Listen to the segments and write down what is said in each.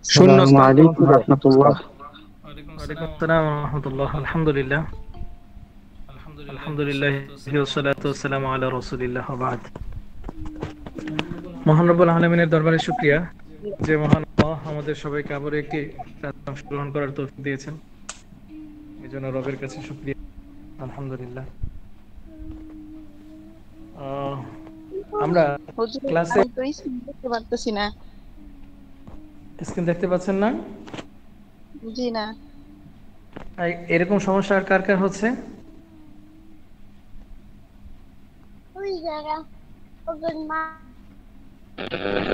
শূন্য আসসালামু স্থান পূরণ আলাইকুম করে। রহমতুল্লাহ। ওয়ালাইকুম আসসালাম ওয়া রাহমাতুল্লাহ। আলহামদুলিল্লাহ, আলহামদুলিল্লাহ ওয়াসসালাতু ওয়াসসালামু আলা রাসূলিল্লাহ ওয়া বা'দ। মহান রব্বুল আলামিনের দরবারে শুকরিয়া যে মহান আল্লাহ আমাদের সবাইকে আবারও একটি ক্লাসে অংশগ্রহণ করার তৌফিক দিয়েছেন। এজন্য রবের কাছে শুকরিয়া, আলহামদুলিল্লাহ। আহ, আমরা হুজুর, ক্লাসে আমি তো স্ক্রিন দেখতে পারতেছি না। স্ক্রিন দেখতে পাচ্ছেন না? জি না। এরকম সমস্যা আর কার কার হচ্ছে?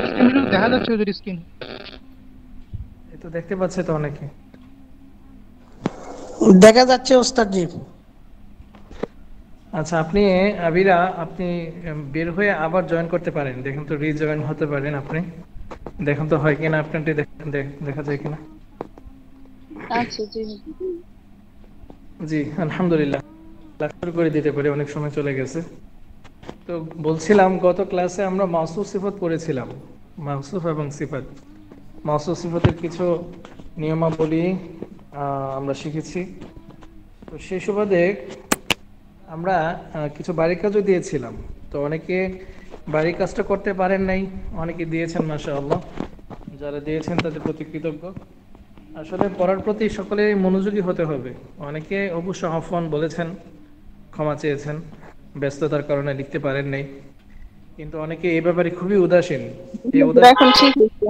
স্ক্রিন দেখা যাচ্ছে ওদের স্ক্রিন। এই তো দেখতে পাচ্ছে তো অনেকে। দেখা যাচ্ছে ওস্তাদ জি। আচ্ছা, আবিরা, আপনি বের হয়ে আবার জয়েন করতে পারেন। দেখুন তো, রিজয়েন হতে পারেন আপনি। দেখুন তো হয় কিনা, আপনারটি দেখা যায় কিনা। আচ্ছা জি। জি, আলহামদুলিল্লাহ। ক্লাস শুরু করে দিতে পারি, অনেক সময় চলে গেছে। তো বলছিলাম, গত ক্লাসে আমরা মাওসুফ সিফত পড়েছিলাম। মাওসুফ এবং সিফাত, মাওসুফ সিফতের কিছু নিয়মাবলী আমরা শিখেছি। তো সেই সুবাদে আমরা কিছু বাড়ির কাজও দিয়েছিলাম। তো অনেকে বাড়ির কাজটা করতে পারেন নাই, অনেকে দিয়েছেন মাশাআল্লাহ। যারা দিয়েছেন তাদের প্রতি কৃতজ্ঞ। আসলে পড়ার প্রতি সকলে মনোযোগী হতে হবে। অনেকে অবশ্য আফওয়ান বলেছেন, ক্ষমা চেয়েছেন, ব্যস্ততার কারণে লিখতে পারেন নাই। কিন্তু অনেকে এই ব্যাপারে খুবই উদাসীন। এই এখন ঠিক হয়েছে।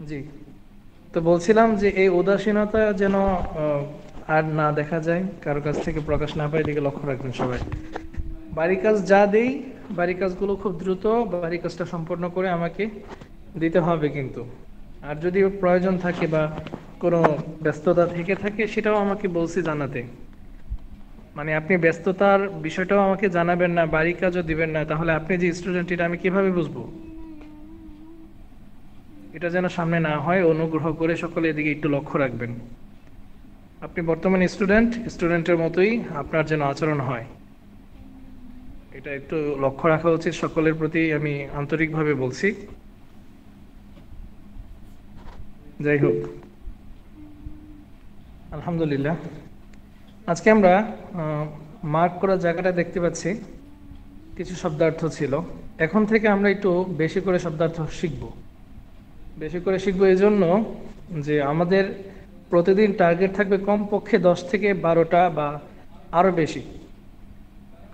জি, তো বলছিলাম যে এই উদাসীনতা যেন আর না দেখা যায়, কারো কাছ থেকে প্রকাশ না পায়, এদিকে লক্ষ্য রাখবেন সবাই। বাড়ির কাজ যা দেই, বাড়ির কাজগুলো খুব দ্রুত বাড়ির কাজটা সম্পন্ন করে আমাকে দিতে হবে কিন্তু। আর যদি প্রয়োজন থাকে বা কোনো ব্যস্ততা থেকে থাকে, সেটাও আমাকে বলছি জানাতে। মানে আপনি ব্যস্ততার বিষয়টাও আমাকে জানাবেন না, বাড়ির কাজও দিবেন না, তাহলে আপনি যে স্টুডেন্ট এটা আমি কিভাবে বুঝবো? এটা যেন সামনে না হয়, অনুগ্রহ করে সকলে এদিকে একটু লক্ষ্য রাখবেন। আপনি বর্তমানে স্টুডেন্টের মতোই আপনার যেন আচরণ হয়, এটা একটু লক্ষ্য রাখা উচিত সকলের প্রতি, আমি আন্তরিকভাবে বলছি। যাই হোক, আলহামদুলিল্লাহ। আজকে আমরা মার্ক করার জায়গাটা দেখতে পাচ্ছি, কিছু শব্দার্থ ছিল। এখন থেকে আমরা একটু বেশি করে শব্দার্থ শিখব। বেশি করে শিখবো এই জন্য যে আমাদের প্রতিদিন টার্গেট থাকবে কমপক্ষে 10 থেকে 12টা বা আরও বেশি।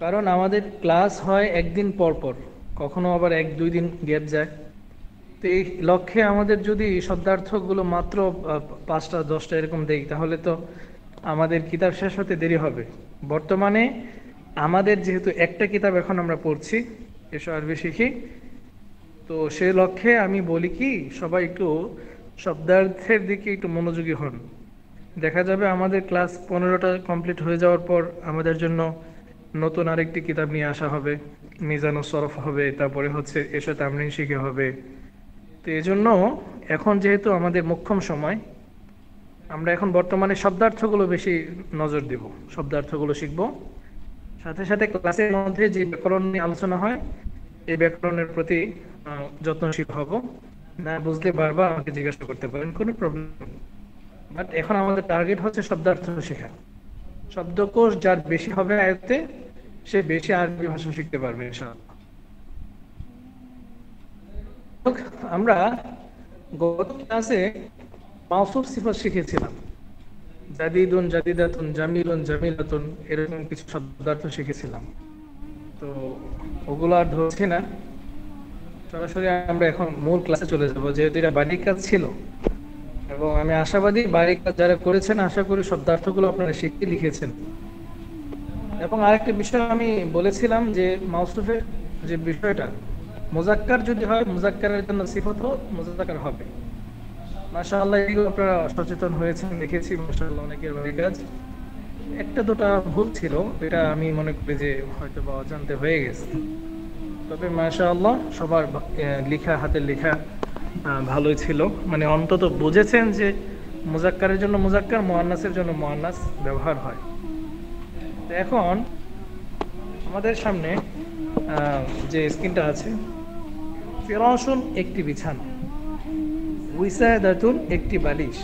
কারণ আমাদের ক্লাস হয় একদিন পর পর, কখনো আবার 1-2 দিন গ্যাপ যায়। তো এই লক্ষ্যে আমাদের যদি শব্দার্থগুলো মাত্র 5টা 10টা এরকম দেই, তাহলে তো আমাদের কিতাব শেষ হতে দেরি হবে। বর্তমানে আমাদের যেহেতু একটা কিতাব এখন আমরা পড়ছি, এসো আরবি শিখি, তো সেই লক্ষ্যে আমি বলি কি, সবাই একটু শব্দার্থের দিকে একটু মনোযোগী হন। দেখা যাবে আমাদের ক্লাস 15টা কমপ্লিট হয়ে যাওয়ার পর আমাদের জন্য নতুন আরেকটি কিতাব নিয়ে আসা হবে, মিজান ও সরফ হবে, তারপরে হচ্ছে এসো তামরিন শিখে হবে। তো এই জন্য এখন যেহেতু আমাদের মোক্ষম সময়, আমরা এখন বর্তমানে শব্দার্থগুলো বেশি নজর দেব, শব্দার্থগুলো শিখব। সাথে সাথে ক্লাসের মধ্যে যে ব্যাকরণ নিয়ে আলোচনা হয়, এই ব্যাকরণের প্রতি যত্নশীল হব। না বুঝলে বারবার আমাকে জিজ্ঞাসা করতে পারেন, কোনো প্রবলেম নেই। বাট এখন আমাদের টার্গেট হচ্ছে শব্দার্থ শেখা। শব্দকোষ যার বেশি হবে আয়ত্তে, সে বেশি আরবি ভাষা শিখতে পারবে ইনশাআল্লাহ। আমরা গত ক্লাসে মাওসুফ সিফাত শিখেছিলাম। জাদিদুন, জাদিদাতুন, জামিলুন, জামিলাতুন, এরকম কিছু শব্দার্থ শিখেছিলাম। তো ওগুলো আর ধরছি না, সরাসরি আমরা এখন মূল ক্লাসে চলে যাব, যেহেতু এটা বাড়ির কাজ ছিল। এবং আমি আশাবাদী বাড়ির কাজ যারা করেছেন, আশা করি শব্দার্থগুলো আপনারা শিখে লিখেছেন। এবং আরেকটা বিষয় আমি বলেছিলাম যে মাওসুফের যে বিষয়টা, মুজাক্কার যদি হয়, মুজাক্কারের জন্য সিফতও মুজাক্কার হবে। মাশাআল্লাহ, এগুলো আপনারা সচেতন হয়েছেন, দেখেছি মাশাআল্লাহ অনেকের বাড়ির কাজ। একটা দুটা ভুল ছিল, এটা আমি মনে করি যে হয়তো বা অজান্তে হয়ে গেছে। তবে মাশাআল্লাহ সবার লেখা, হাতের লেখা ভালোই ছিল। মানে অন্তত বুঝেছেন যে মুজাক্কারের জন্য মুজাক্কার, মুআন্নাসের জন্য মুআন্নাস ব্যবহার হয়। তো এখন আমাদের সামনে যে স্ক্রিনটা আছে, ফিরাশুন একটি বিছানা। উইসাদাতুন একটি বালিশ,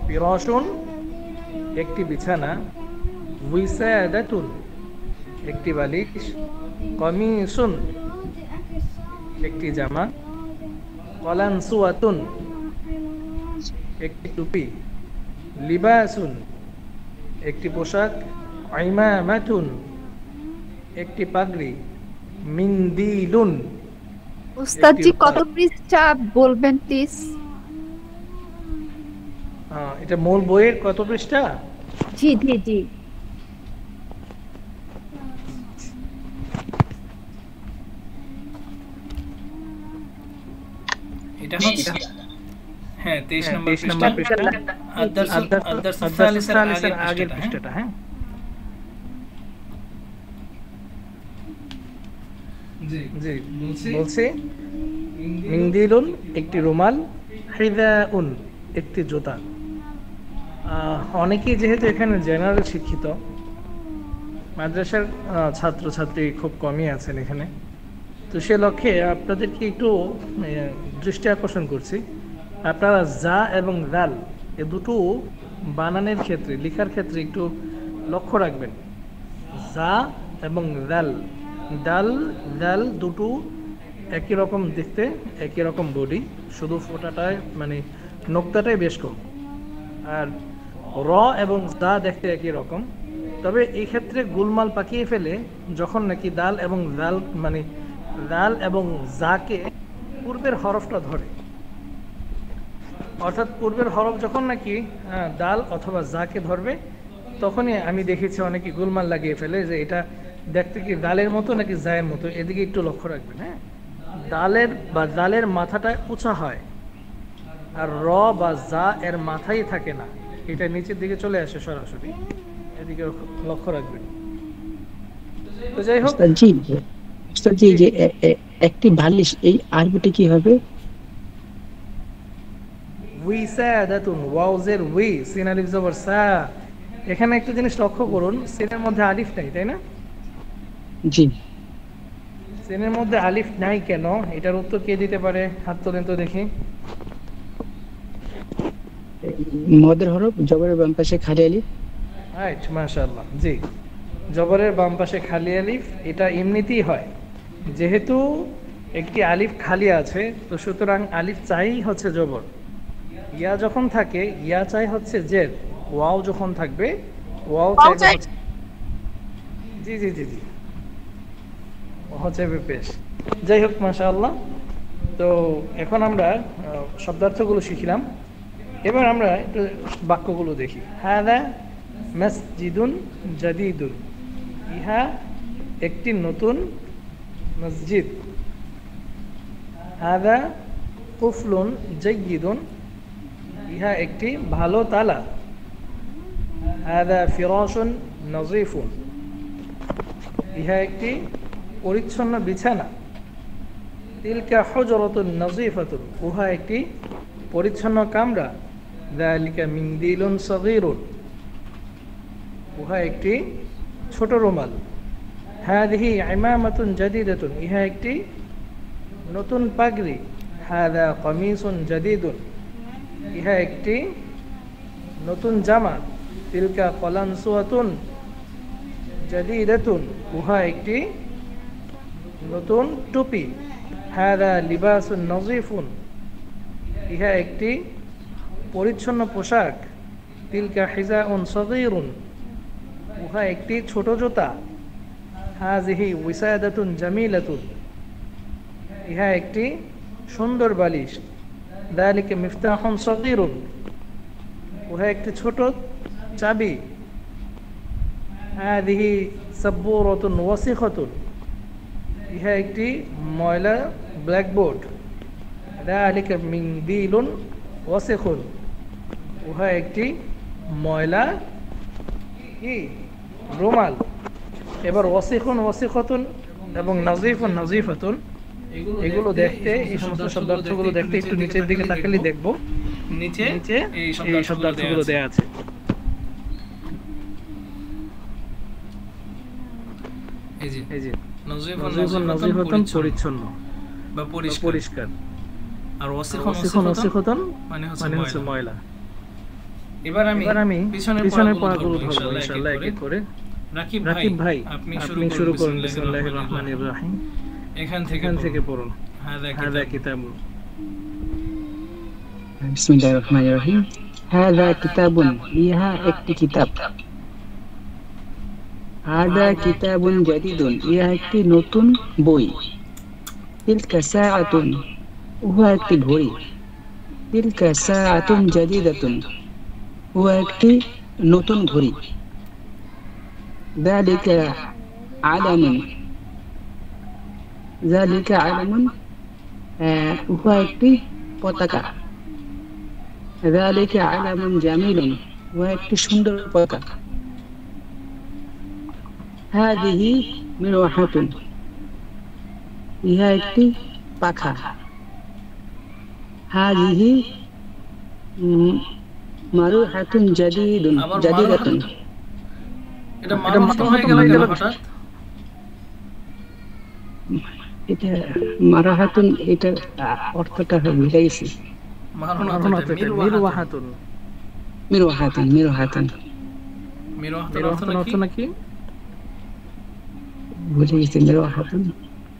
ফিরাশুন একটি বিছানা, উইসাদাতুন একটি বালিশ, কমিসুন একটি জামা, কলানসুয়াতুন একটি টুপি, লিবাসুন একটি পোশাক, ইমামাতুন একটি পাগড়ি, মিন্দিলুন উস্তাদজি একটি কত পৃষ্ঠা বলবেন প্লিজ? এটা মূল বইয়ের কত পৃষ্ঠা? জি জি জি। এটা হচ্ছে হ্যাঁ 23 নম্বর 23 নম্বর পৃষ্ঠা। পৃষ্ঠা, আদ-দারসুস সালিসের আগের আগের পৃষ্ঠাটা, পৃষ্ঠাটা। হ্যাঁ জি বলছি, মিন্দিলুন একটি রুমাল, হিদাউন একটি জুতা। অনেকেই যেহেতু এখানে জেনারেল শিক্ষিত, মাদ্রাসার ছাত্রছাত্রী খুব কমই আছেন এখানে, তো সে লক্ষ্যে আপনাদেরকে একটু দৃষ্টি আকর্ষণ করছি, আপনারা জা এবং দাল এ দুটো বানানের ক্ষেত্রে, লেখার ক্ষেত্রে একটু লক্ষ্য রাখবেন। জা এবং দাল, ডাল দাল দুটো একই রকম দেখতে, একই রকম বডি, শুধু ফোঁটাটায় মানে নোক্তাটাই বেশ কম। আর র এবং দা দেখতে একই রকম, তবে এই ক্ষেত্রে গোলমাল পাকিয়ে ফেলে যখন নাকি দাল এবং জাল মানে দাল এবং জাকে পূর্বের হরফটা ধরে, অর্থাৎ পূর্বের হরফ যখন নাকি দাল অথবা জাকে ধরবে, তখনই আমি দেখেছি অনেকে গোলমাল লাগিয়ে ফেলে যে এটা দেখতে কি দালের মতো নাকি জায়ের মতো। এদিকে একটু লক্ষ্য রাখবেন। হ্যাঁ, দালের বা দালের মাথাটা উঁচা হয়, আর র বা জা এর মাথায় থাকে না, এটা নিচের দিকে চলে আসে সরাসরি, এদিকে লক্ষ্য রাখবেন। তো যাই হোক, উস্তাদজি যে একটি বালিশ, এই আরবিতে কি হবে? উইসাদাতুন, ওয়াউজের উই, সিন আলিফ জবর সা। এখানে একটা জিনিস লক্ষ্য করুন, সিনের মধ্যে আলিফ নাই, তাই না? জি। সিনের মধ্যে আলিফ নাই কেন? এটার উত্তর কে দিতে পারে? হাত তোলেন তো দেখি। মদের হরফ, জবরের বাম পাশে খালি আলিফ। রাইট, মাশাআল্লাহ। জি, জবরের বাম পাশে খালি আলিফ, এটা এমনিতেই হয়, যেহেতু একটি আলিফ খালি আছে, তো সুতরাং আলিফ চাই হচ্ছে জবর। ইয়া যখন থাকে, ইয়া চাই হচ্ছে জের। ওয়াও যখন থাকবে, ওয়াও চাই হচ্ছে জি জি জি জি হচ্ছে পেশ। যাই হোক, মাশাআল্লাহ। তো এখন আমরা শব্দার্থগুলো শিখলাম, এবার আমরা একটু বাক্যগুলো দেখি। হাদা মসজিদুন জাদিদুন, ইহা একটি নতুন মসজিদ। হাদা কুফলুন জাইয়িদুন, ইহা একটি ভালো তালা। হাদা ফিরাশুন নজিফুন, ইহা একটি পরিচ্ছন্ন বিছানা। তিলকা হুজরাতুন নজিফাতুন, উহা একটি পরিচ্ছন্ন কামরা। যালিকা মিন্দিলুন সগীরুন, উহা একটি ছোট রুমাল। হাদিহি ইমামাতুন জাদিদাতুন, ইহা একটি নতুন পাগড়ি। হাদা কমিসুন জাদিদুন, ইহা একটি নতুন জামা। তিলকা কলানসুয়াতুন জাদিদাতুন, উহা একটি নতুন টুপি। হাদা লিবাসুন নজিফুন, ইহা একটি পরিচ্ছন্ন পোশাক। তিলকা হিজাউন সগীরুন, উহা একটি ছোট জুতা। হাজিহি উইসাদাতুন জামিলাতুন, ইহা একটি সুন্দর বালিশ। যালিকা মিফতাহুন সগীরুন, উহা একটি ছোট চাবি। হাদিহি সাব্বুরাতুন ওয়াসিখাতুন, ইহা একটি ময়লা ব্ল্যাকবোর্ড। যালিকা মিন্দিলুন ওয়াসিখুন, উহা একটি ময়লা কি রুমাল। এবার ওয়াসিখুন ওয়াসিখাতুন এবং নাজিফুন নাজিফাতুন, এগুলো দেখতে, এই সমস্ত শব্দার্থগুলো দেখতে একটু নিচের দিকে তাকালে দেখব নিচে নিচে এই এই শব্দার্থগুলো দেয়া আছে। এই যে এই যে নজিফুন নজিফুন নাজিফাতুন, পরিচ্ছন্ন বা পরিষ্কার। আর ওসিখন ওসিখন ওসিখতন মানে মানে হচ্ছে হচ্ছে ময়লা। ময়লা। এবার আমি পিছনের পড়াগুলো পড়াগুলো ধরবো ধরবো ইনশাআল্লাহ ইনশাআল্লাহ এক এক এক করে। রাকিব রাকিব ভাই আপনি আপনি শুরু করুন বিসমিল্লাহির বিসমিল্লাহির রহমানির রহিম। এখান এখান থেকে পড়ুন। হাদা হাদা কিতাব কিতাবুন। বিসমিল্লাহির রহমানির রহিম। হাযা কিতাবুন, ইহা একটি কিতাব। হাযা কিতাবুন জাদীদুন, ইহা একটি নতুন বই। তিলকা সাআতুন, উহা একটি ঘড়ি। তিলকা সাআতুন জাদীদাতুন, উহা একটি নতুন ঘড়ি। যালিকা আলামুন, যালিকা আলামুন, উহা একটি পতাকা। যালিকা আলামুন জামিলুন, উহা একটি সুন্দর পতাকা। হাযিহি মিরওয়াহাতুন, ইহা একটি পাখা। হাযিহি মারুহাতুন জাদীদাতুন, এটা মারুহাতুন হয়ে গেল হঠাৎ। এটা মারুহাতুন, এটার অর্থটা ভুলে গেছি। মারুহাতুন মিরওয়াহাতুন। মিরওয়াহাতুন, মিরওয়াহাতুন মিরওয়াহাতুন অর্থ নাকি? ভুলে গেছি। মিরওয়াহাতুন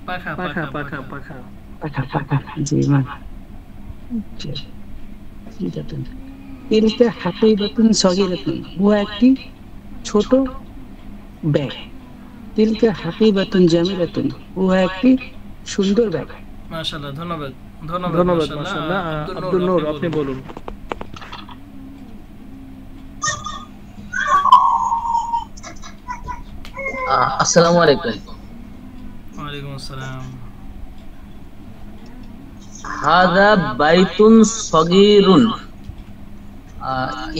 পাখা পাখা পাখা পাখা। পাখা, পাখা, জি মান। তিলকা হাকিবাতুন সগীরাতুন, উহা একটি ছোট ব্যাগ। তিলকা হাকিবাতুন জামিলাতুন, উহা একটি সুন্দর ব্যাগ। মাশাআল্লাহ, ধন্যবাদ ধন্যবাদ মাশাআল্লাহ। আব্দুল নূর আপনি বলুন। আসসালামু আলাইকুম। ওয়ালাইকুম আসসালাম। হাযা বাইতুন সগীরুন,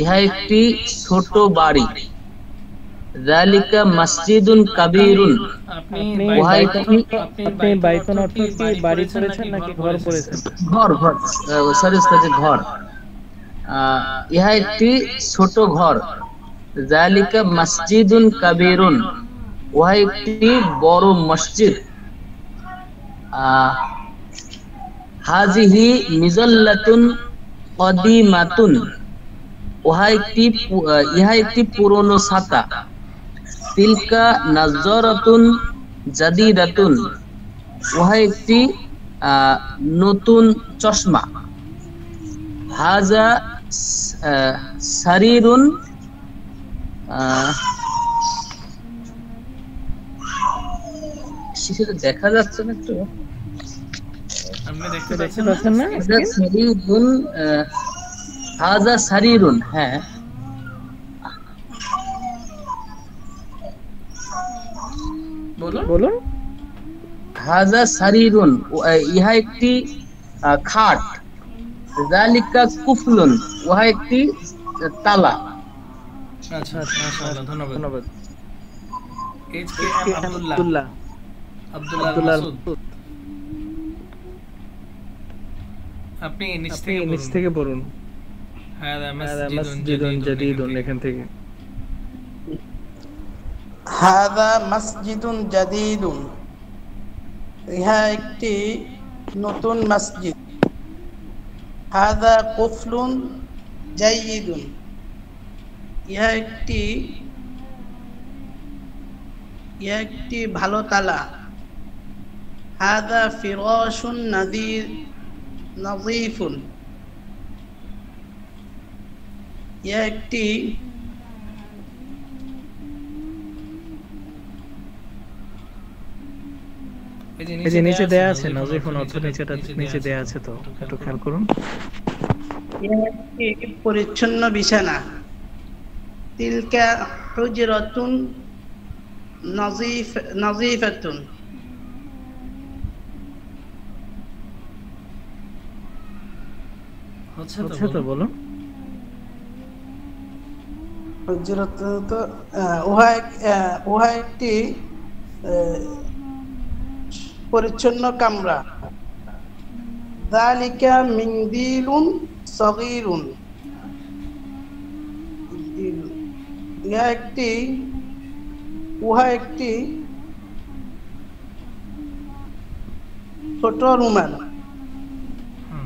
ইহা একটি ছোট বাড়ি। যালিকা মসজিদুন কাবীরুন, আপনি বাইতুন অর্থ কি বাড়ি পড়েছেন নাকি ঘর পড়েছেন? ঘর, ঘর, সরি ঘর। ইহা একটি ছোট ঘর। যালিকা মসজিদুন কাবীরুন, উহা একটি বড় মসজিদ। হাযিহি মিজাল্লাতুন কদিমাতুন, ইহা একটি পুরনো ছাতা। তিলকা নাযরাতুন জাদীদাতুন, উহা একটি নতুন চশমা। হাযা সারীরুন, সেটা দেখা যাচ্ছে না একটু। আপনি দেখতে পাচ্ছেন পাচ্ছেন না? হাযা সারীরুন, হাযা সারীরুন, হ্যাঁ। বলুন। হাযা সারীরুন, ইহা একটি খাট। যালিকা কুফলুন, উহা একটি তালা। আচ্ছা, মাশাআল্লাহ, ধন্যবাদ। HKM আব্দুল্লাহ মাসুদ, আপনি নিচ থেকে পড়ুন। হাদা হাদা মাসজিদুন জাদীদুন এখান থেকে। হাদা মসজিদুন জাদীদুন, ইহা একটি নতুন মসজিদ। হাদা কুফলুন জাইয়িদুন, ইহা একটি ভালো তালা। হাদা ফিরাশুন নাযীফুন, ইহা একটি এই যে নিচে দেয়া আছে নাযীফুন অর্থ নিচে দেয়া আছে, তো একটু খেয়াল করুন। ইহা একটি পরিচ্ছন্ন বিছানা। তিলকা হুজরাতুন নাযীফাতুন, হচ্ছে তো বলুন। উহা একটি পরিচ্ছন্ন কামরা। যালিকা মিনদিলুন সগীরুন, উহা একটি ছোট রুমাল।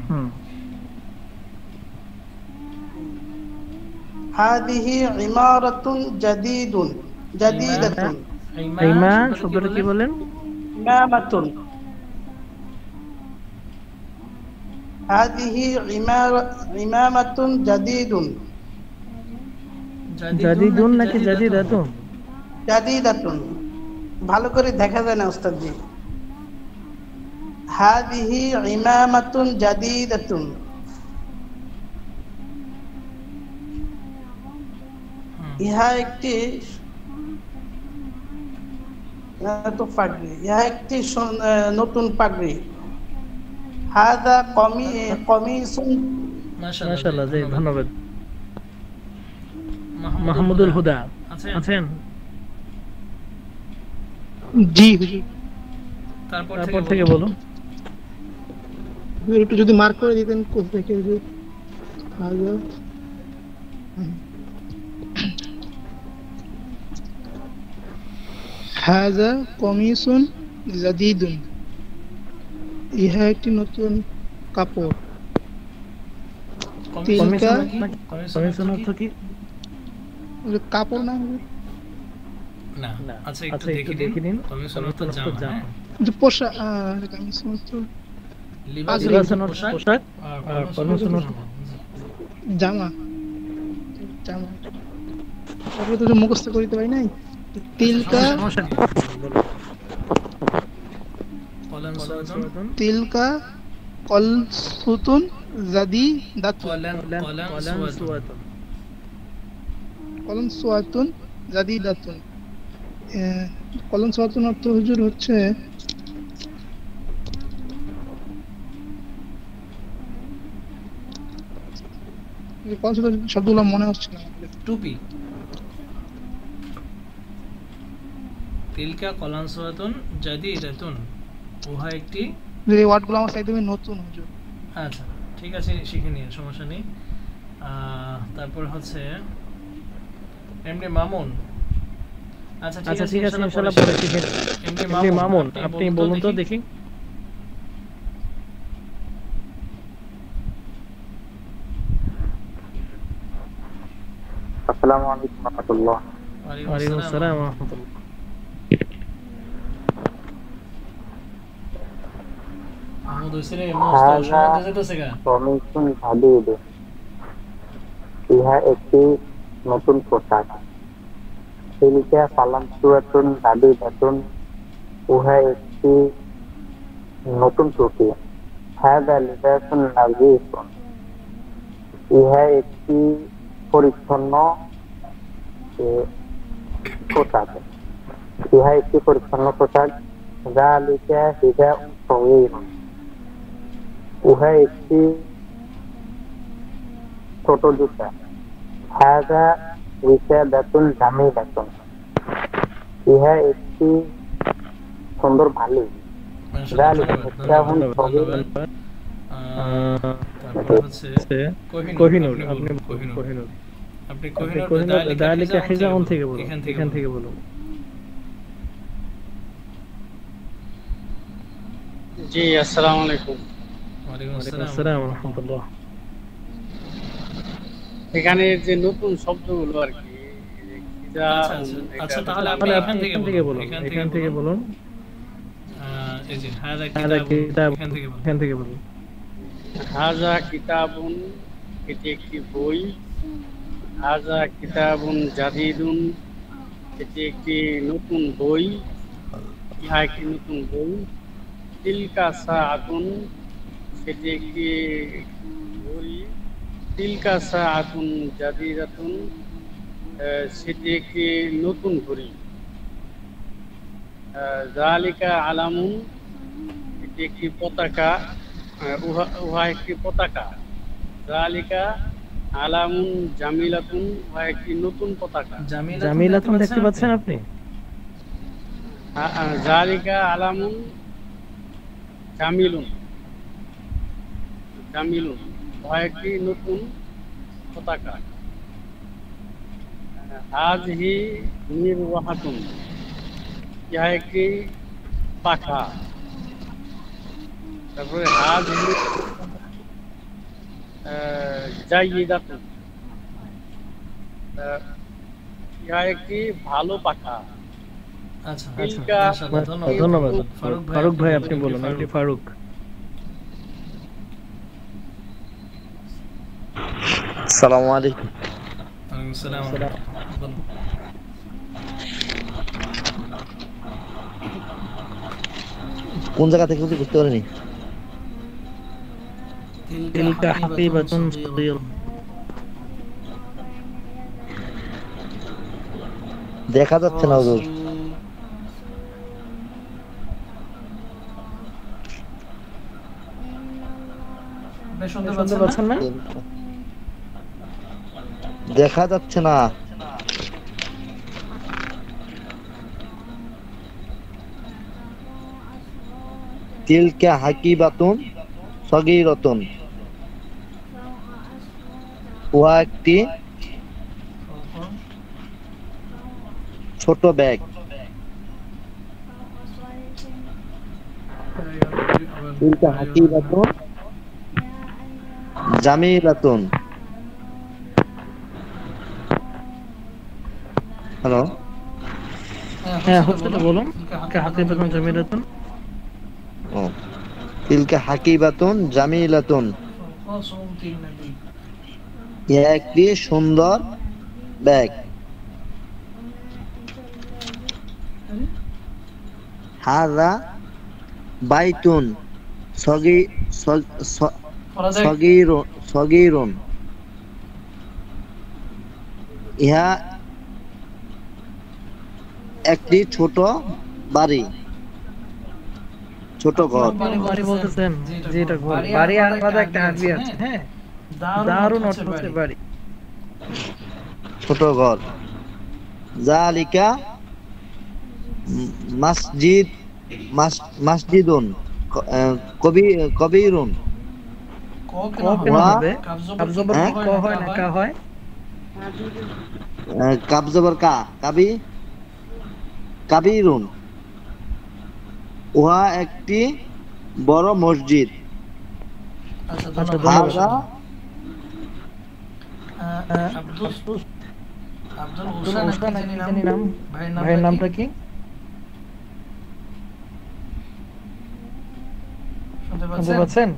হুম হাদিহি ইমারাতুন জাদিদুন জাদিদাতুন ইমা শব্দটা কি বলেন? ইমামাতুন হাদিহি ইমামাতুন জাদিদুন জাদিদুন নাকি জাদিদাতুন? জাদিদাতুন ভালো করে দেখা যায় না ওস্তাদ জি। হাদিহি ইমামাতুন জাদিদাতুন ইহা একটি ইহা একটি নতুন পাগড়ি। হাদা কমিসুন মাশাআল্লাহ, জি ধন্যবাদ। মাহমুদুল হুদা আছেন? জি হুজুর। তারপর থেকে বলুন। হুজুর একটু যদি মার্ক করে দিতেন কোথা থেকে হুজুর। হাযা কমিসুন জাদিদুন, ইহা একটি নতুন কাপড়। তিলকা কমিশন অর্থ কি? কাপড় না হুজুর? না, আচ্ছা একটু দেখে নিন। কমিশন অর্থ জামা, যে পোশাক, কমিসুন অর্থ লিবাসন অর্থ পোশাক, আর কমিশন অর্থ জামা। জামা তারপরে তো মুখস্থ করিতে পারি নাই। তিলকা তিলকা কলসুতুন জাদিদাতুন, কলসুতুন জাদিদাতুন। কলসুতুন অর্থ হুজুর হচ্ছে কলসুতুন শব্দগুলো মনে হচ্ছে না। টুপি। তিলকা কলানসুয়াতুন জাদিদাতুন, উহা একটি। এই ওয়ার্ডগুলো আমার একদমই নতুন হুজুর। আচ্ছা ঠিক আছে, শিখে নিন, সমস্যা নেই। তারপর হচ্ছে এমডি মামুন। আচ্ছা ঠিক আছে, ইনশাআল্লাহ পরে শিখে। এমডি মামুন আপনি বলুন তো দেখি। আসসালামু আলাইকুম ওয়া রাহমাতুল্লাহ। ওয়ালাইকুম আসসালাম ওয়া রাহমাতুল্লাহ। ইহা একটি নতুন পোশাক। তিলকা কালামসুয়াতুন জাদিদাতুন, উহা একটি নতুন টুপি। হাযা লিবাসুন নাযীফুন, ইহা একটি পরিচ্ছন্ন পোশাক। ইহা একটি পরিচ্ছন্ন পোশাক। যালিকা হিজাউন সগীরুন, উহা একটি ছোট জুতা। হাযা উইসাদাতুন জামিলাতুন, ইহা একটি সুন্দর বালিশ। যালিকা হিজাউন সগীরুন। তারপর হচ্ছে কোহিনূর। আপনি কোহিনূর যালিকা হিজাউন থেকে বলুন, এখান থেকে বলুন। জি আসসালামু আলাইকুম। ওয়ালাইকুম আসসালাম ওয়া রাহমাতুল্লাহ। এখানে যে নতুন শব্দগুলো আর কি, আচ্ছা তাহলে আপনি এখান থেকে বলুন। এই যে হাযা কিতাব, এখান থেকে বলুন। হাযা কিতাবুন, এটি একটি বই। হাযা কিতাবুন জাদিদুন, এটি একটি নতুন বই। ইহা একটি নতুন বই। তিলকা সাআতুন, সেটি একটি ঘড়ি। তিলকা সাআতুন জাদিদাতুন, সেটি একটি নতুন ঘড়ি। যালিকা আলামুন, এটি একটি পতাকা। উহা একটি পতাকা। যালিকা আলামুন জামিলাতুন, উহা একটি নতুন পতাকা। জামিলাতুন দেখতে পাচ্ছেন আপনি? যালিকা আলামুন জামিলুন, জামিলুন উহা একটি নতুন পতাকা। হাযিহি মিরওয়াহাতুন, ইহা একটি পাখা। তারপরে জাইয়িদাতুন ইহা একটি ভালো পাখা। আচ্ছা তিলকা মাশাআল্লাহ, ধন্যবাদ। ফারুক ভাই আপনি আপনি বলুন, আপনি ফারুক। আসসালামু আলাইকুম। ওয়ালাইকুম আসসালাম। বলুন। কোন জায়গা থেকে বুঝতে পারিনি? তিলকা হাকিবাতুন সাগীরা। দেখা যাচ্ছে না হুজুর। আপনি শুনতে শুনতে পাচ্ছেন না? পাচ্ছেন না? দেখা যাচ্ছে না। তিলকা হাকিবাতুন সাগীরাতুন, উহা একটি ছোট ব্যাগ। তিলকা হাকিবাতুন জামিলাতুন। হ্যালো, হ্যাঁ হচ্ছে তো, বলুন। তিলকা হাকিবাতুন জামিলাতুন। ও তিলকা হাকিবাতুন জামিলাতুন, ইহা একটি সুন্দর ব্যাগ। হাযা বাইতুন সগীরুন, ইহা একটি ছোট বাড়ি, ছোট ঘর। বাড়ি বলতেছেন? জি, এটা ঘর। বাড়ি আলাদা একটা আরবি আছে, হ্যাঁ। দারুন অর্থ হচ্ছে বাড়ি। ছোট ঘর। জালিকা মাসজিদুন কবিরুন, ক কেন হবে? কাব জবর ক হয় না কা হয়? কাব জবর কা, কাবিরুন, উহা একটি বড় মসজিদ। আচ্ছা, হাযা আব্দুল হোসেন নাকি নাম? ভাইয়ের নামটা কি? শুনতে শুনতে পাচ্ছেন?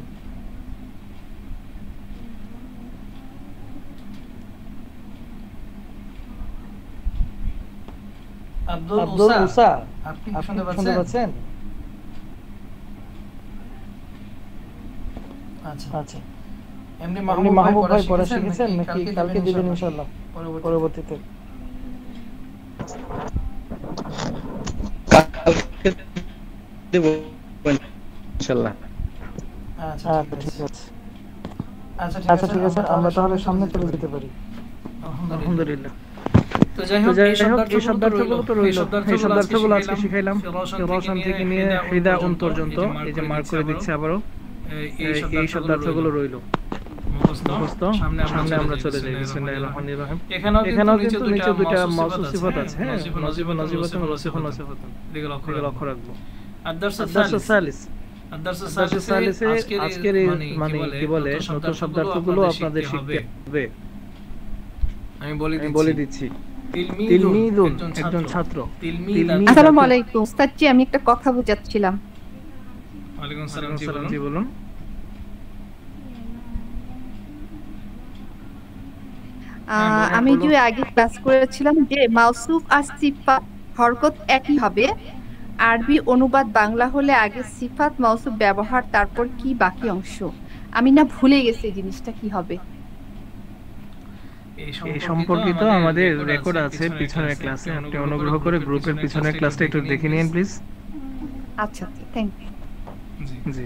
আব্দুল উসা, আপনি শুনতে পাচ্ছেন? আচ্ছা আচ্ছা। এমনি মাহবুব ভাই পড়া শিখেছেন নাকি কালকে দিবেন ইনশাআল্লাহ পরবর্তীতে? কালকে দেব ইনশাআল্লাহ। আচ্ছা ঠিক আছে। আচ্ছা ঠিক আছে, আমরা তাহলে সামনে চলে যেতে পারি। আলহামদুলিল্লাহ। তো যাই হোক, এই শব্দার্থগুলো তো রইল। এই শব্দার্থগুলো আজকে শিখাইলাম। রওশন থেকে নিয়ে হিদা পর্যন্ত, এই যে মার্ক করে দিচ্ছি আবারও। এই শব্দার্থগুলো রইল মুখস্থ। সামনে আমরা চলে যাই। বিসমিল্লাহির রহমানির রহিম। এখানেও কিন্তু নিচে দুইটা মাউসুফ সিফাত আছে, হ্যাঁ। নজিব নজিবাতুন, ওয়াসিফুন ওয়াসিফাতুন, এগুলো লক্ষ্য রাখবো। আদ-দারসুস সালিস, আদ-দারসুস সালিসে আজকের মানে কি বলে, নতুন শব্দার্থগুলো আপনাদের শিখতে হবে। আমি বলে দিচ্ছি। তিলমিদুন একজন ছাত্র। আসসালামু আলাইকুম উস্তাদ জি, আমি একটা কথা বুঝাচ্ছিলাম। ওয়ালাইকুম আসসালাম, জি বলুন। আমি যে আগে ক্লাস করেছিলাম যে মাউসুফ আর সিফাত হরকত একই হবে, আরবি অনুবাদ বাংলা হলে আগে সিফাত মাউসুফ ব্যবহার, তারপর কি বাকি অংশ। আমি না ভুলে গেছি জিনিসটা কি হবে। এই সম্পর্কিত আমাদের রেকর্ড আছে পিছনের ক্লাসে। আপনি অনুগ্রহ করে গ্রুপের পিছনের ক্লাসটা একটু দেখে নিন প্লিজ। আচ্ছা, থ্যাংক ইউ। জি,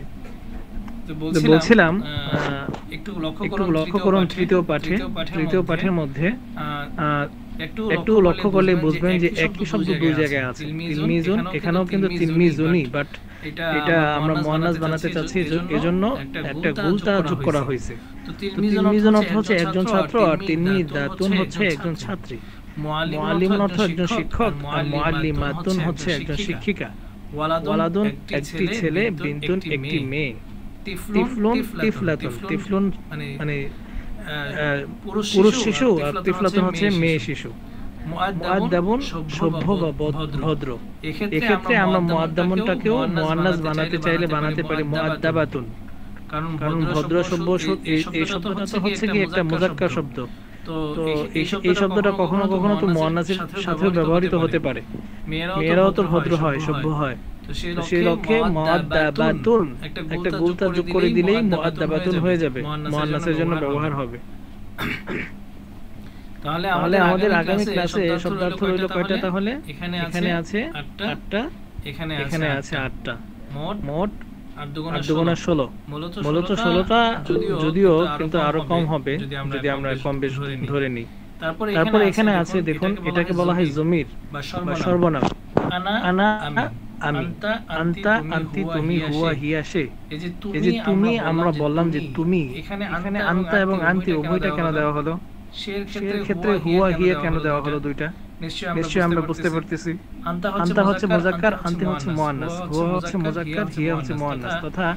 তো বলছিলাম একটু লক্ষ্য করুন তৃতীয় পাঠের মধ্যে একটু লক্ষ্য করলে বুঝবেন যে একই শব্দ দুই জায়গায় আছে। তিলমিজুন, এখানেও কিন্তু তিলমিজুনি, বাট এটা আমরা মুয়ান্নাস বানাতে চাচ্ছি, এজন্য একটা গুলতা যোগ করা হয়েছে। তো তিলমিজুন অর্থ হচ্ছে একজন ছাত্র, আর তিলমিদাতুন হচ্ছে একজন ছাত্রী। মুআল্লিম অর্থ একজন শিক্ষক, আর মুআল্লিমাতুন হচ্ছে একজন শিক্ষিকা। ওয়ালাদুন একটি ছেলে, বিনতুন একটি মেয়ে। তিফলুন তিফলাতুন, তিফলুন মানে পুরুষ শিশু আর তিফলাতুন হচ্ছে মেয়ে শিশু। মুআদ্দাবুন সভ্য বা ভদ্র। এক্ষেত্রে আমরা মুআদ্দাবুনটাকেও মুআন্নাস বানাতে চাইলে বানাতে পারি মুআদ্দাবাতুন, কারণ ভদ্র সভ্য এই শব্দটা তো হচ্ছে কি একটা মুযাক্কার শব্দ। তো এই শব্দটা কখনো কখনো তো মুআন্নাসের সাথেও ব্যবহৃত হতে পারে। মেয়েরাও তো ভদ্র হয়, সভ্য হয়। তো সেই লক্ষ্যে মুআদ্দাবাতুন একটা গুলতা যোগ করে দিলেই মুআদ্দাবাতুন হয়ে যাবে, মুআন্নাসের জন্য ব্যবহার হবে। তাহলে আমাদের আগামী ক্লাসে শব্দার্থ হলো কয়টা? তাহলে এখানে আছে 8টা, এখানে আছে 8টা, মোট 8 দুগুণা 16। মূলত 16টা, যদিও কিন্তু আরো কম হবে যদি আমরা কম বেশ ধরে নিই। তারপর এখানে আছে দেখুন, এটাকে বলা হয় জমির বা সর্বনাম। আনা আমি, আনতা আনতি তুমি, হুয়া হিয়া সে। এই যে তুমি, আমরা বললাম যে তুমি, এখানে আনতা এবং আনতি উভয়টা কেন দেওয়া হলো? সের ক্ষেত্রে হুয়া হিয়া কেন দেওয়া হলো দুইটা? নিশ্চয়ই আমরা বুঝতে পারতেছি। আনতা হচ্ছে মুযাক্কার, আনতি হচ্ছে মুআন্নাস, হুয়া হচ্ছে মুযাক্কার, হিয়া হচ্ছে মুআন্নাস। তথা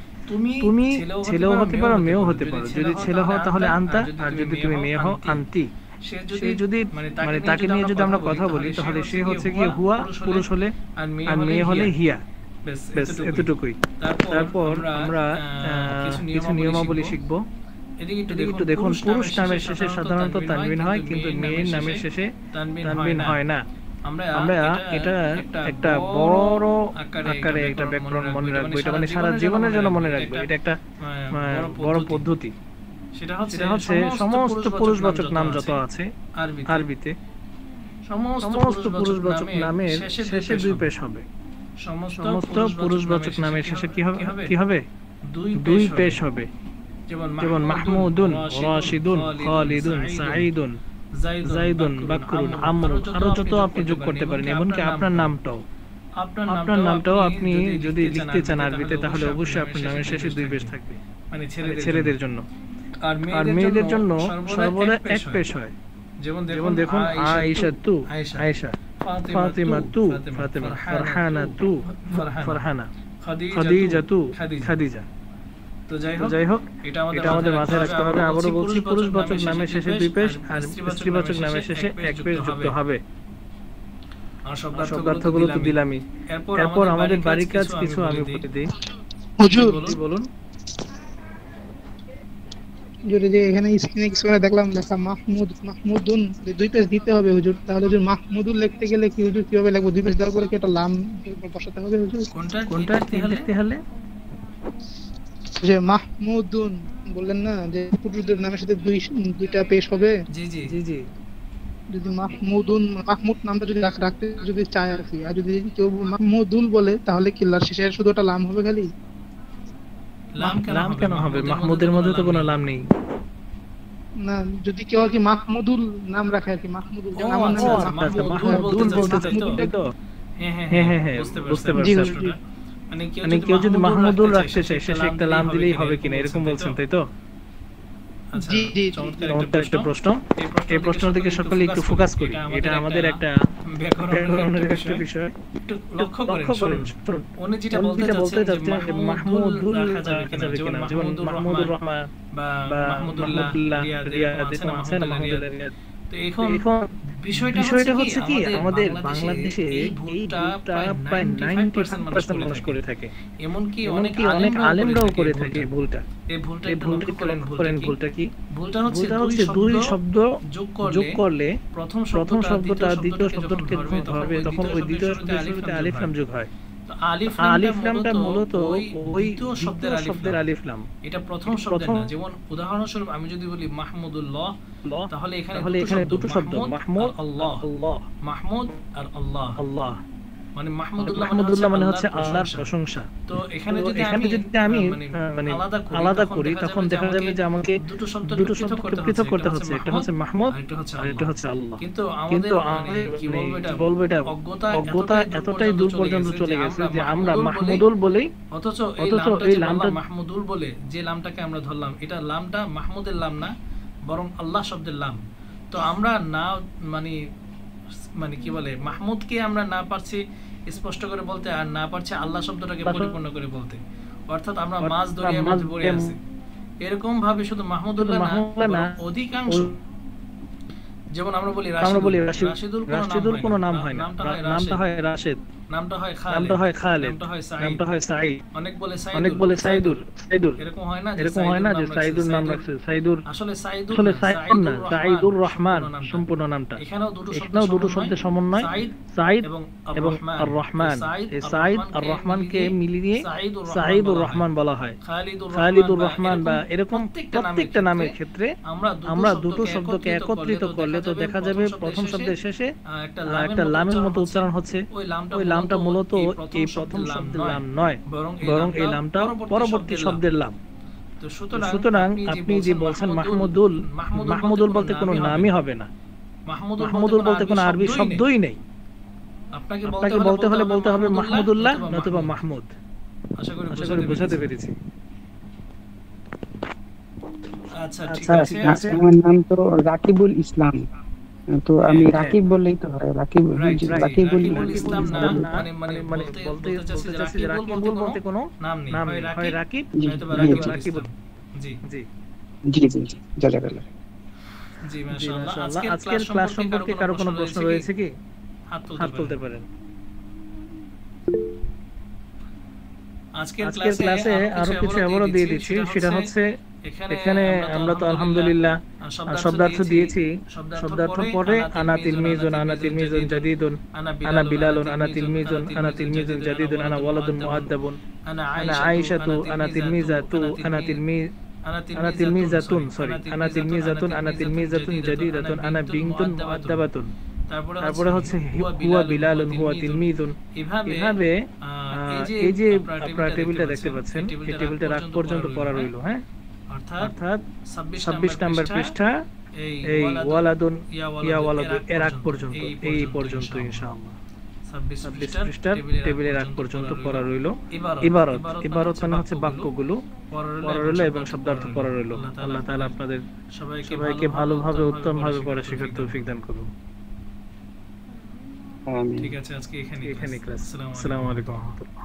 তুমি ছেলেও হতে পারো, মেয়েও হতে পারো। যদি ছেলে হও তাহলে আনতা, আর যদি তুমি মেয়ে হও আনতি। সে যদি মানে তাকে নিয়ে যদি আমরা কথা বলি তাহলে সে হচ্ছে কি হুয়া পুরুষ হলে, আর মেয়ে হলে হিয়া। বেশ এতটুকুই। তারপর আমরা কিছু নিয়মাবলী শিখবো। একটু দেখুন, পুরুষ নামের শেষে সাধারণত তানবিন হয়, কিন্তু মেয়ের নামের শেষে তানবিন হয় না। আমরা এটা একটা বড় আকারে একটা ব্যাকরণ মনে রাখবো। এটা মানে সারা জীবনের জন্য মনে রাখবো। এটা একটা বড় পদ্ধতি। সেটা হচ্ছে সমস্ত পুরুষবাচক নাম যত আছে আরবিতে, সমস্ত পুরুষবাচক নামের শেষে দুই পেশ হবে। সমস্ত পুরুষবাচক নামের শেষে কি হবে? দুই পেশ হবে। যেমন মাহমুদুন, রাশিদুন, খালিদুন, সাঈদুন, যাইদুন, বাকরুন, আমরুন, আরো যত আপনি যোগ করতে পারেন। এমনকি আপনার নামটাও আপনি যদি লিখতে চান আরবিতে, তাহলে অবশ্যই আপনার নামের শেষে দুই পেশ থাকবে, মানে ছেলেদের জন্য। আর মেয়েদের জন্য সর্বদা এক পেশ হয়। যেমন দেখুন, আয়েশা তু আয়েশা, ফাতিমা তু ফাতিমা, ফারহানা তু ফারহানা, খাদিজা তু খাদিজা। তো যাই হোক, এটা আমাদের মাথায় রাখতে হবে। আবারও বলছি, পুরুষবাচক নামের শেষে দুই পেশ আর স্ত্রীবাচক নামের শেষে এক পেশ যুক্ত হবে। আর শব্দার্থগুলো তো দিলামই। এরপর আমাদের বাড়ির কাজ কিছু আমি বলে দিই। হুজুর বলুন। যদি যে এখানে স্ক্রিনে কিছু দেখলাম লেখা মাহমুদুন, দুই পেজ দিতে হবে হুজুর। তাহলে যদি মাহমুদুল লিখতে গেলে কি হুজুর কিভাবে লিখবো? দুই পেজ দেওয়ার পরে কি একটা লাম বসাতে হবে হুজুর? কোনটা লিখতে হলে? যে মাহমুদুন বললেন না, যে পুরুষদের নামের সাথে দুইটা পেশ হবে। জি জি জি। যদি মাহমুদ নামটা যদি রাখতে যদি চায় আর কি, আর যদি কেউ মাহমুদুল বলে তাহলে কি শেষে শুধু একটা লাম হবে খালি? লাম কেন হবে? মাহমুদের মধ্যে তো কোনো লাম নেই। না, যদি কেউ আর কি মাহমুদুল নাম রাখে আর কি, মাহমুদুল মাহমুদুল বলতে চাই তো। হ্যাঁ বুঝতে পারছি। মানে কেউ যদি মাহমুদুল রাখতে চায় শেষে একটা লাম দিলেই হবে কিনা, এরকম বলছেন তাই তো? জি জি, চমৎকার একটা প্রশ্ন। এই প্রশ্নের দিকে সকলে একটু ফোকাস করি। এটা আমাদের একটা ব্যাকরণের একটা বিষয়। একটু লক্ষ্য করেন। উনি যেটা বলতে চাচ্ছেন যে মাহমুদুল রাখা যাবে কিনা, যেমন মাহমুদুর রহমান বা মাহমুদুল্লাহ, রিয়াদ, এটা আছে না মাহমুদুল্লাহ রিয়াদ। তো এখন বিষয়টা হচ্ছে কি, আমাদের বাংলাদেশে এই ভুলটা প্রায় 90% মানুষ করে থাকে। এমনকি অনেক আলেমরাও করে থাকে এই ভুলটা। এই ভুলটা করেন। ভুলটা কি? ভুলটা হচ্ছে দুই শব্দ যোগ করলে প্রথম শব্দটা দ্বিতীয় শব্দকে ধরবে, তখন ওই দ্বিতীয় শব্দের শুরুতে আলিফ লাম যোগ হয়। আলিফ লামটা মূলত ওই শব্দের আলিফ লাম, এটা প্রথম শব্দ না। যেমন উদাহরণস্বরূপ আমি যদি বলি মাহমুদুল্লাহ, তাহলে এখানে দুটো শব্দ, মাহমুদ আল্লাহ, মাহমুদ আর আল্লাহ। মানে মাহমুদুল্লাহ মানে হচ্ছে আল্লাহর প্রশংসা। তো এখানে যদি আমি মানে আলাদা করি, তখন দেখা যাবে যে আমাকে দুটো শব্দ পৃথক করতে হচ্ছে। একটা হচ্ছে মাহমুদ আর একটা হচ্ছে আল্লাহ। কিন্তু আমাদের কি বলবো, এটা অজ্ঞতা এতটাই দূর পর্যন্ত চলে গেছে যে আমরা মাহমুদুল বলেই, অথচ এই লামটা মাহমুদুল বলে যে লামটাকে আমরা ধরলাম, এটা লামটা মাহমুদের লাম না, বরং আল্লাহ শব্দের লাম। তো আমরা না মানে কি বলে, মাহমুদকে আমরা না পারছি স্পষ্ট করে বলতে, আর না পারছি আল্লাহ শব্দটাকে পরিপূর্ণ করে বলতে। অর্থাৎ আমরা মাছ দরিয়ার মধ্যে পড়ে আছি। এরকম ভাবে শুধু মাহমুদুল্লাহ না, অধিকাংশ যেমন আমরা বলি রাশিদুল কোনো নাম হয় না, নামটা হয় রাশেদ, নামটা হয় খালেদ, নামটা হয় সাঈদ, অনেক বলে সাইদুর, এরকম হয় না যে সাইদুর নাম রাখছে, সাইদুর আসলে সাইদুর না, সাইদুর রহমান সম্পূর্ণ নামটা। এখানেও দুটো শব্দের সমন্বয়, সাইদ এবং আর রহমান। এই সাইদ আর রহমানকে মিলিয়ে সাইদুর রহমান বলা হয়, খালিদুর রহমান বা এরকম প্রত্যেকটা নামের ক্ষেত্রে আমরা দুটো শব্দকে একত্রিত করলে তো দেখা যাবে প্রথম শব্দের শেষে একটা লামের মতো উচ্চারণ হচ্ছে। ওই লামটা মূলত এই প্রথম শব্দের লাম নয়, বরং এই লামটা পরবর্তী শব্দের লাম। সুতরাং আপনি যে বলছেন মাহমুদুল, মাহমুদুল বলতে কোনো নামই হবে না, মাহমুদুল বলতে কোনো আরবি শব্দই নেই। আপনাকে বলতে হলে বলতে হবে মাহমুদুল্লাহ নতুবা মাহমুদ। আশা করি বোঝাতে পেরেছি। আচ্ছা ঠিক আছে, আমার নাম তো রাকিবুল ইসলাম, তো আমি রাকিব বললেই তো হয়, রাকিবুল ইসলাম না, মানে বলতে চাচ্ছি যে রাকিবুল বলতে কোনো নাম নেই, হয় রাকিব নয়তো রাকিবুল। জি জি জি জি জাযাকাল্লাহ। জি মাশাআল্লাহ। আজকের ক্লাস সম্পর্কে কারো কোনো প্রশ্ন রয়েছে কি? হাত তুলতে পারেন। আজকের ক্লাসে আরো কিছু আবারও দিয়ে দিচ্ছি, সেটা হচ্ছে এখানে আমরা তো আলহামদুলিল্লাহ শব্দার্থ দিয়েছি। শব্দার্থ পরে আনা তিলমিজুন, আনা তিলমিজুন জাদিদুন, আনা বিলালুন, আনা তিলমিজুন, আনা তিলমিজুন জাদিদুন, আনা ওয়ালাদুন মুআদ্দাবুন, আনা আয়েশাতু, আনা তিলমিজাতু, আনা তিলমিজাতুন, আনা তিলমিজাতুন, আনা তিলমিজাতুন জাদিদাতুন, আনা বিনতুন মুআদ্দাবাতুন। তারপরে হচ্ছে হুয়া বিলালুন, হুয়া তিলমিজুন। এভাবে এই যে আপনারা টেবিলটা দেখতে পাচ্ছেন, এই টেবিলটা রাগ পর্যন্ত পড়া রইল। হ্যাঁ, অর্থাৎ 26 নাম্বার পৃষ্ঠা এই ওয়ালাদুন ইয়া ওয়ালাদুন এর আগ পর্যন্ত, এই পর্যন্ত ইনশাআল্লাহ 26 পৃষ্ঠার টেবিলের আগ পর্যন্ত পড়া রইল। ইবারত মানে হচ্ছে বাক্যগুলো পড়া রইল এবং শব্দার্থ পড়া রইল। আল্লাহ তাআলা আপনাদের সবাইকে ভালোভাবে উত্তমভাবে পড়া শেখার তৌফিক দান করুন। আমিন। ঠিক আছে, আজকে এখানে ক্লাস। আসসালামু আলাইকুম ওয়া রাহমাতুল্লাহ।